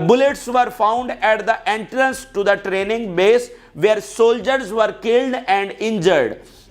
bullets were found at the entrance to the training base where soldiers were killed and injured।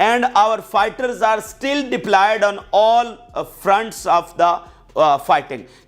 and our fighters are still deployed on all fronts of the fighting,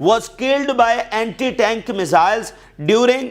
was killed by anti-tank missiles during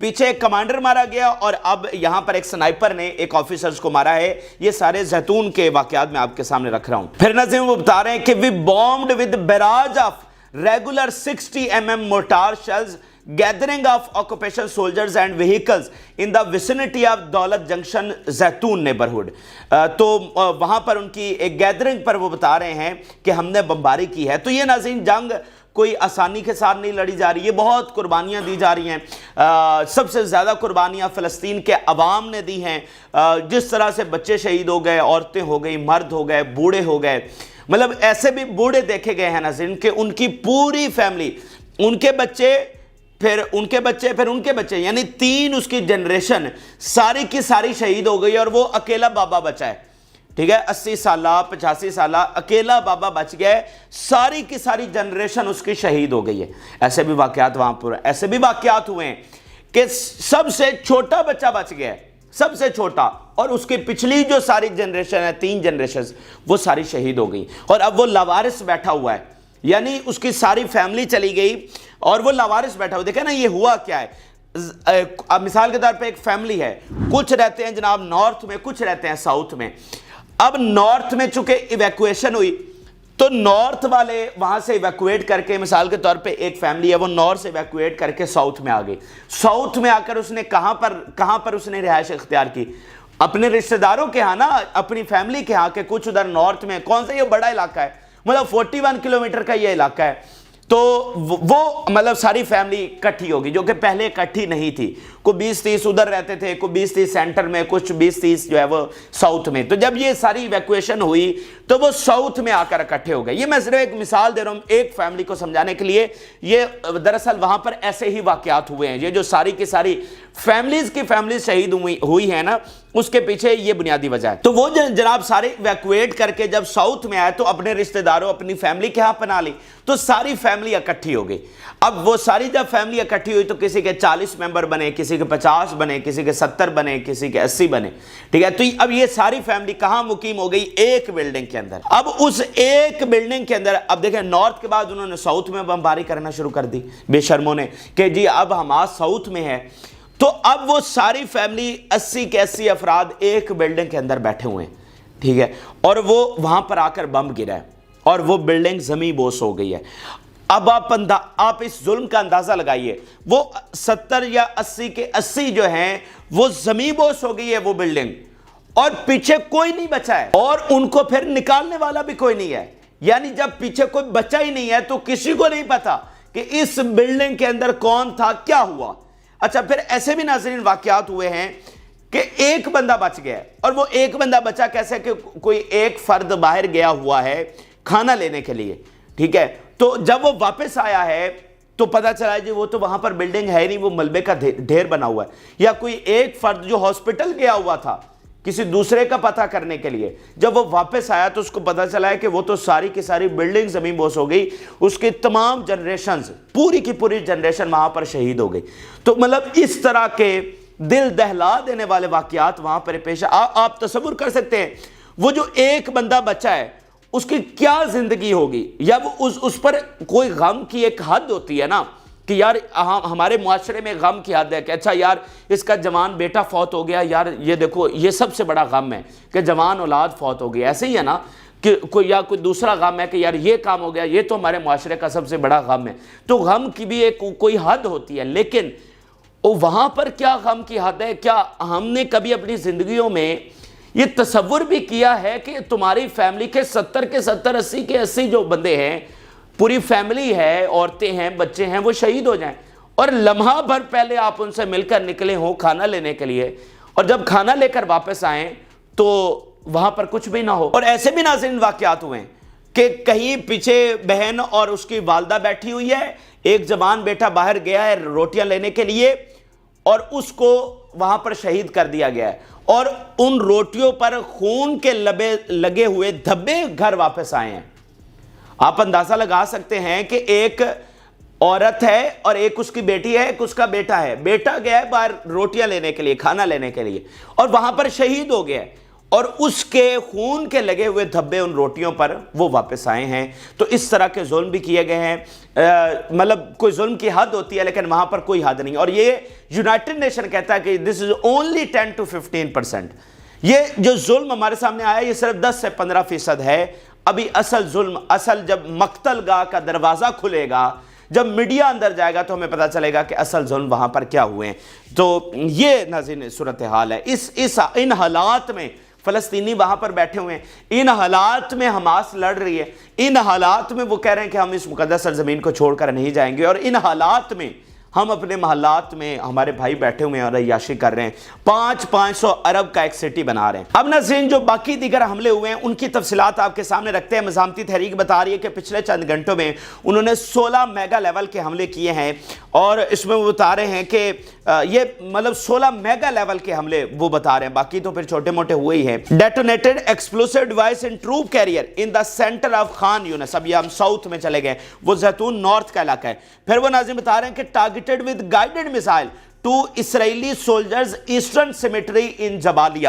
پیچھے ایک commander مارا گیا اور اب یہاں پر ایک sniper نے ایک آفیسرز کو مارا ہے۔ یہ سارے زیتون کے واقعات میں آپ کے سامنے رکھ رہا ہوں۔ پھر ناظرین وہ بتا رہے ہیں کہ we bombed with barrage of regular 60 mm mortar shells gathering of occupation soldiers and vehicles in the vicinity of Daulat Junction زیتون neighborhood۔ تو وہاں پر ان کی ایک گیدرنگ پر وہ بتا رہے ہیں کہ ہم نے بمباری کی ہے۔ تو یہ ناظرین جنگ کوئی آسانی کے ساتھ نہیں لڑی جا رہی ہے، بہت قربانیاں دی جا رہی ہیں۔ سب سے زیادہ قربانیاں فلسطین کے عوام نے دی ہیں۔ جس طرح سے بچے شہید ہو گئے، عورتیں ہو گئی، مرد ہو گئے، بوڑھے ہو گئے، مطلب ایسے بھی بوڑھے دیکھے گئے ہیں ناظرین کہ ان کی پوری فیملی، ان کے بچے پھر ان کے بچے پھر ان کے بچے، یعنی 3 اس کی جنریشن ساری کی ساری شہید ہو گئی اور وہ اکیلا بابا بچا ہے۔ ٹھیک ہے، 80 سالہ 85 سالہ اکیلا بابا بچ گئے، ساری کی ساری جنریشن اس کی شہید ہو گئی ہے۔ ایسے بھی واقعات وہاں پر ایسے بھی واقعات ہوئے ہیں کہ سب سے چھوٹا بچہ بچ گیا ہے، سب سے چھوٹا، اور اس کی پچھلی جو ساری جنریشن ہے 3 جنریشنز وہ ساری شہید ہو گئی، اور اب وہ لاوارث بیٹھا ہوا ہے، یعنی اس کی ساری فیملی چلی گئی اور وہ لاوارث بیٹھا ہوا۔ دیکھیں نا یہ ہوا کیا ہے۔ اب مثال کے طور پہ ایک فیملی ہے، کچھ رہتے ہیں جناب نارتھ میں، کچھ رہتے ہیں ساؤتھ میں۔ اب نارتھ میں چونکہ ایویکویشن ہوئی تو نارتھ والے وہاں سے ایویکویٹ کر کے، مثال کے طور پہ ایک فیملی ہے وہ نارتھ سے ایویکویٹ کر کے ساؤتھ میں آ گئی۔ ساؤتھ میں آ کر اس نے کہاں پر اس نے رہائش اختیار کی؟ اپنے رشتہ داروں کے ہاں نا، اپنی فیملی کے ہاں، کہ کچھ ادھر نارتھ میں کون سا یہ بڑا علاقہ ہے، مطلب 41 کلومیٹر کا یہ علاقہ ہے، تو وہ مطلب ساری فیملی اکٹھی ہوگی جو کہ پہلے اکٹھی نہیں تھی۔ کوئی 20-30 ادھر رہتے تھے، کوئی 20-30 سینٹر میں، کچھ 20-30 جو ہے وہ ساؤتھ میں۔ تو جب یہ ساری ایویکویشن ہوئی تو وہ ساؤتھ میں آ کر اکٹھے ہو گئے۔ یہ میں صرف ایک مثال دے رہا ہوں ایک فیملی کو سمجھانے کے لیے۔ یہ دراصل وہاں پر ایسے ہی واقعات ہوئے ہیں۔ یہ جو ساری کی ساری فیملیز شہید ہوئی ہیں نا، اس کے پیچھے یہ بنیادی وجہ ہے۔ تو وہ جناب سارے ایویکویٹ کر کے جب ساؤتھ میں آئے تو اپنے رشتہ داروں، اپنی فیملی کے ہاں پناہ لی، تو ساری فیملی اکٹھی ہو گئی۔ اب وہ ساری جب فیملی اکٹھی ہوئی تو کسی کے 40 ممبر بنے، کسی کے 50 بنے، کسی کے 70 بنے، کسی کے 80 بنے۔ ٹھیک ہے، تو اب یہ ساری فیملی کہاں مقیم ہو گئی؟ ایک بلڈنگ کے اندر۔ اب اس ایک بلڈنگ کے اندر اب دیکھیں نارتھ کے بعد انہوں نے ساؤتھ میں بمباری کرنا شروع کر دی بے شرموں نے کہ جی اب حماس ساؤتھ میں ہے۔ تو اب وہ ساری فیملی 80 کے 80 افراد ایک بلڈنگ کے اندر بیٹھے ہوئے ہیں۔ ٹھیک ہے، اور وہ وہاں پر آ کر بم گرا ہے اور وہ بلڈنگ زمیں بوس ہو گئی ہے۔ اب آپ اس ظلم کا اندازہ لگائیے، وہ 70 یا 80 کے 80 جو ہیں وہ زمیں بوس ہو گئی ہے وہ بلڈنگ، اور پیچھے کوئی نہیں بچا ہے، اور ان کو پھر نکالنے والا بھی کوئی نہیں ہے۔ یعنی جب پیچھے کوئی بچا ہی نہیں ہے تو کسی کو نہیں پتا کہ اس بلڈنگ کے اندر کون تھا، کیا ہوا۔ اچھا، پھر ایسے بھی ناظرین واقعات ہوئے ہیں کہ ایک بندہ بچ گیا، اور وہ ایک بندہ بچا کیسے کہ کوئی ایک فرد باہر گیا ہوا ہے کھانا لینے کے لیے۔ ٹھیک ہے، تو جب وہ واپس آیا ہے تو پتا چلا جی وہ تو وہاں پر بلڈنگ ہے نہیں، وہ ملبے کا ڈھیر بنا ہوا ہے۔ یا کوئی ایک فرد جو ہاسپٹل گیا ہوا تھا کسی دوسرے کا پتہ کرنے کے لیے، جب وہ واپس آیا تو اس کو پتا چلا ہے کہ وہ تو ساری کی ساری بلڈنگ زمین بوس ہو گئی، اس کی تمام جنریشنز، پوری کی پوری جنریشن وہاں پر شہید ہو گئی۔ تو مطلب اس طرح کے دل دہلا دینے والے واقعات وہاں پر پیش آپ تصور کر سکتے ہیں وہ جو ایک بندہ بچا ہے اس کی کیا زندگی ہوگی، یا وہ اس پر کوئی غم کی ایک حد ہوتی ہے نا کہ یار ہمارے معاشرے میں غم کی حد ہے کہ اچھا یار اس کا جوان بیٹا فوت ہو گیا، یار یہ دیکھو یہ سب سے بڑا غم ہے کہ جوان اولاد فوت ہو گئی۔ ایسے ہی ہے نا کہ کوئی دوسرا غم ہے کہ یار یہ کام ہو گیا، یہ تو ہمارے معاشرے کا سب سے بڑا غم ہے۔ تو غم کی بھی ایک کوئی حد ہوتی ہے، لیکن وہاں پر کیا غم کی حد ہے؟ کیا ہم نے کبھی اپنی زندگیوں میں یہ تصور بھی کیا ہے کہ تمہاری فیملی کے 70 کے 70 80 کے 80 جو بندے ہیں، پوری فیملی ہے، عورتیں ہیں، بچے ہیں، وہ شہید ہو جائیں، اور لمحہ بھر پہلے آپ ان سے مل کر نکلے ہوں کھانا لینے کے لیے، اور جب کھانا لے کر واپس آئیں تو وہاں پر کچھ بھی نہ ہو۔ اور ایسے بھی ناظرین واقعات ہوئے ہیں کہ کہیں پیچھے بہن اور اس کی والدہ بیٹھی ہوئی ہے، ایک جوان بیٹا باہر گیا ہے روٹیاں لینے کے لیے اور اس کو وہاں پر شہید کر دیا گیا ہے، اور ان روٹیوں پر خون کے لگے ہوئے دھبے گھر واپس آئے ہیں۔ آپ اندازہ لگا سکتے ہیں کہ ایک عورت ہے اور ایک اس کی بیٹی ہے، ایک اس کا بیٹا ہے۔ بیٹا گیا ہے باہر روٹیاں لینے کے لیے، کھانا لینے کے لیے، اور وہاں پر شہید ہو گیا ہے، اور اس کے خون کے لگے ہوئے دھبے ان روٹیوں پر وہ واپس آئے ہیں۔ تو اس طرح کے ظلم بھی کیے گئے ہیں، مطلب کوئی ظلم کی حد ہوتی ہے لیکن وہاں پر کوئی حد نہیں، اور یہ یونائٹڈ نیشن کہتا ہے کہ this is only 10 to 15%۔ یہ جو ظلم ہمارے سامنے آیا یہ صرف 10 سے 15% ہے۔ ابھی اصل ظلم، اصل جب مقتل گاہ کا دروازہ کھلے گا، جب میڈیا اندر جائے گا تو ہمیں پتہ چلے گا کہ اصل ظلم وہاں پر کیا ہوئے ہیں۔ تو یہ ناظرین صورتحال ہے۔ ان حالات میں فلسطینی وہاں پر بیٹھے ہوئے ہیں، ان حالات میں حماس لڑ رہی ہے، ان حالات میں وہ کہہ رہے ہیں کہ ہم اس مقدس سرزمین کو چھوڑ کر نہیں جائیں گے، اور ان حالات میں ہم اپنے محلات میں ہمارے بھائی بیٹھے ہوئے ہیں اور عیاشی کر رہے ہیں، 500 ارب کا ایک سٹی بنا رہے ہیں۔ اب ناظرین جو باقی دیگر حملے ہوئے ہیں ان کی تفصیلات آپ کے سامنے رکھتے ہیں۔ مزاحمتی تحریک بتا رہی ہے کہ پچھلے چند گھنٹوں میں انہوں نے 16 میگا لیول کے حملے کیے ہیں، اور اس میں وہ بتا رہے ہیں کہ یہ مطلب 16 میگا لیول کے حملے وہ بتا رہے ہیں، باقی تو پھر چھوٹے موٹے ہوئے ہی ہیں۔ Detonated explosive device in troop carrier in the centre of Khan Younis. اب یہ ہم ساؤتھ میں چلے گئے، وہ زیتون نارتھ کا علاقہ ہے۔ پھر وہ ناظرین بتا رہے ہیں کہ targeted with guided missile two Israeli soldiers eastern cemetery in Jabalia.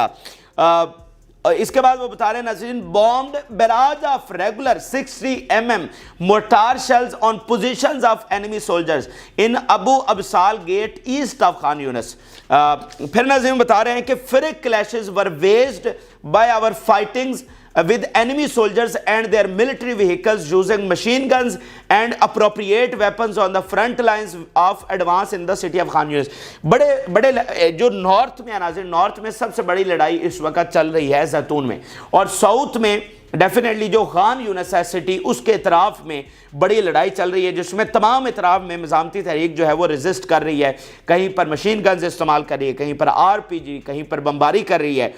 اس کے بعد وہ بتا رہے ہیں ناظرین bombed barrage of regular 60 mm mortar shells on positions of enemy soldiers in Abu Absal gate east of Khan Yunis۔ پھر ناظرین بتا رہے ہیں کہ فرق clashes were waged by our fightings with enemy soldiers and their military vehicles using machine guns and appropriate weapons on the front lines of advance in the city of Khan Yunis۔ بڑے جو north میں ناظرین، north میں سب سے بڑی لڑائی اس وقت چل رہی ہے زیتون میں، اور ساؤتھ میں ڈیفینیٹلی جو خان یونس ہے سٹی، اس کے اطراف میں بڑی لڑائی چل رہی ہے، جس میں تمام اطراف میں مزاحمتی تحریک جو ہے وہ ریزسٹ کر رہی ہے، کہیں پر مشین گنز استعمال کر رہی ہے، کہیں پر RPG، کہیں پر بمباری کر رہی ہے۔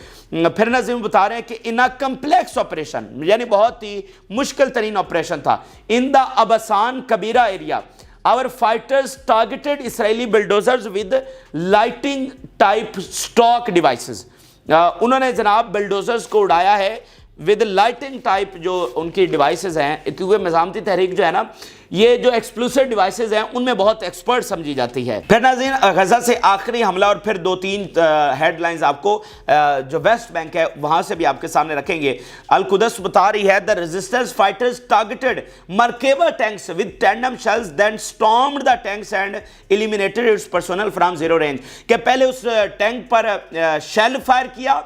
پھر ناظرین بتا رہے ہیں کہ ان کمپلیکس آپریشن، یعنی بہت ہی مشکل ترین آپریشن تھا، ان دا ابسان کبیرہ area our fighters targeted Israeli bulldozers with lighting type stock devices۔ انہوں نے جناب بلڈوزرز کو اڑایا ہے ود لائٹنگ ٹائپ جو ان کی ڈیوائسز ہیں، کیونکہ مزاحمتی تحریک جو ہے نا یہ جو ایکسپلوسیو ڈیوائسز ہیں ان میں بہت ایکسپرٹ سمجھی جاتی ہے۔ پھر ناظرین غزہ سے آخری حملہ اور پھر 2-3 ہیڈ لائنز آپ کو جو ویسٹ بینک ہے وہاں سے بھی آپ کے سامنے رکھیں گے۔ القدس بتا رہی ہے the resistance fighters targeted Merkava tanks with tandem shells then stormed the tanks and eliminated its personnel from zero range۔ کہ پہلے اس ٹینک پر شیل فائر کیا،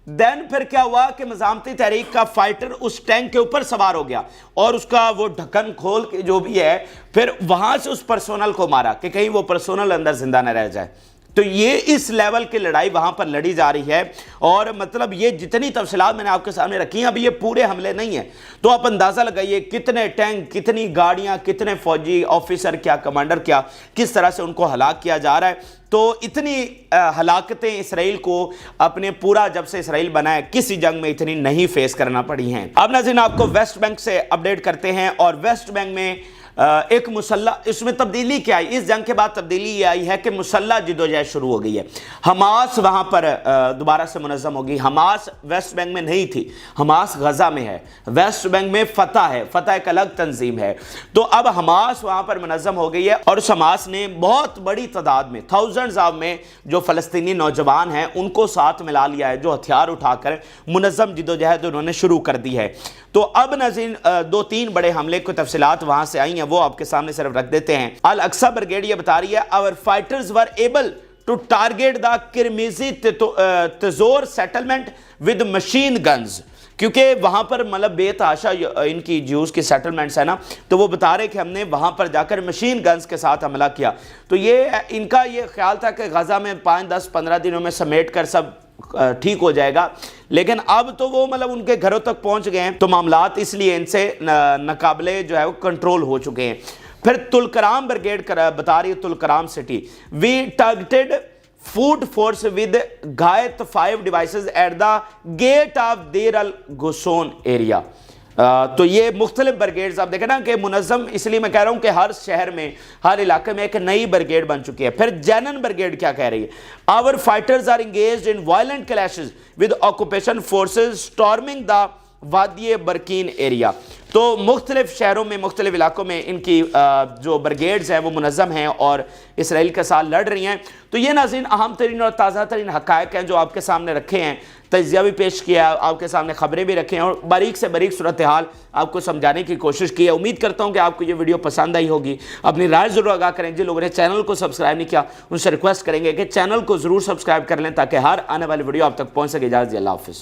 دین پھر کیا ہوا کہ مزاحمتی تحریک کا فائٹر اس ٹینک کے اوپر سوار ہو گیا اور اس کا وہ ڈھکن کھول کے جو بھی ہے پھر وہاں سے اس پرسونل کو مارا کہ کہیں وہ پرسونل اندر زندہ نہ رہ جائے۔ تو یہ اس لیول کی لڑائی وہاں پر لڑی جا رہی ہے، اور مطلب یہ جتنی تفصیلات میں نے آپ کے سامنے رکھی ہیں اب یہ پورے حملے نہیں ہیں، تو آپ اندازہ لگائیے کتنے ٹینک، کتنی گاڑیاں، کتنے فوجی آفیسر، کیا کمانڈر، کیا کس طرح سے ان کو ہلاک کیا جا رہا ہے۔ تو اتنی ہلاکتیں اسرائیل کو اپنے پورا جب سے اسرائیل بنا ہے کسی جنگ میں اتنی نہیں فیس کرنا پڑی ہیں۔ اب ناظرین آپ کو ویسٹ بینک سے اپڈیٹ کرتے ہیں، اور ویسٹ بینک میں ایک مسلح، اس میں تبدیلی کیا آئی، اس جنگ کے بعد تبدیلی یہ آئی ہے کہ مسلح جدوجہد شروع ہو گئی ہے۔ حماس وہاں پر دوبارہ سے منظم ہوگی۔ حماس ویسٹ بینک میں نہیں تھی، حماس غزہ میں ہے، ویسٹ بینک میں فتح ہے، فتح ایک الگ تنظیم ہے۔ تو اب حماس وہاں پر منظم ہو گئی ہے، اور اس حماس نے بہت بڑی تعداد میں تھاؤزنڈز میں جو فلسطینی نوجوان ہیں ان کو ساتھ ملا لیا ہے، جو ہتھیار اٹھا کر منظم جدوجہد انہوں نے شروع کر دی ہے۔ تو اب ناظرین 2-3 بڑے حملے کو تفصیلات وہاں سے آئی ہیں، وہ آپ کے سامنے صرف رکھ دیتے ہیں۔ الاقصی بریگیڈ یہ بتا رہی ہے our fighters were able to target the کرمیزی تزور settlement with machine guns۔ کیونکہ وہاں پر مطلب بے تحاشا ان کی جیوز کی سیٹلمنٹس ہیں نا، تو وہ بتا رہے کہ ہم نے وہاں پر جا کر مشین گنز کے ساتھ حملہ کیا۔ تو یہ ان کا یہ خیال تھا کہ غزہ میں 5-10-15 دنوں میں سمیٹ کر سب ٹھیک ہو جائے گا، لیکن اب تو وہ مطلب ان کے گھروں تک پہنچ گئے ہیں، تو معاملات اس لیے ان سے ناقابل جو ہے وہ کنٹرول ہو چکے ہیں۔ پھر تلکرام بریگیڈ بتا رہی ہے Tulkarm city we targeted foot force with گھایت 5 devices at the gate of Deir الغصون ایریا۔ تو یہ مختلف بریگیڈز آپ دیکھیں نا کہ منظم، اس لیے میں کہہ رہا ہوں کہ ہر شہر میں، ہر علاقے میں ایک نئی بریگیڈ بن چکی ہے۔ پھر جینن بریگیڈ کیا کہہ رہی ہے، our fighters are engaged in violent clashes with occupation forces storming the وادی برکین ایریا۔ تو مختلف شہروں میں مختلف علاقوں میں ان کی جو بریگیڈز ہیں وہ منظم ہیں اور اسرائیل کے ساتھ لڑ رہی ہیں. تو یہ ناظرین اہم ترین اور تازہ ترین حقائق ہیں جو آپ کے سامنے رکھے ہیں, تجزیہ بھی پیش کیا, آپ کے سامنے خبریں بھی رکھے ہیں اور باریک سے باریک صورتحال آپ کو سمجھانے کی کوشش کی ہے. امید کرتا ہوں کہ آپ کو یہ ویڈیو پسند آئی ہوگی. اپنی رائے ضرور آگاہ کریں. جن لوگوں نے چینل کو سبسکرائب نہیں کیا ان سے ریکویسٹ کریں گے کہ چینل کو ضرور سبسکرائب کر لیں تاکہ ہر آنے والی ویڈیو آپ تک پہنچ سکے. اجازت دی, اللہ حافظ.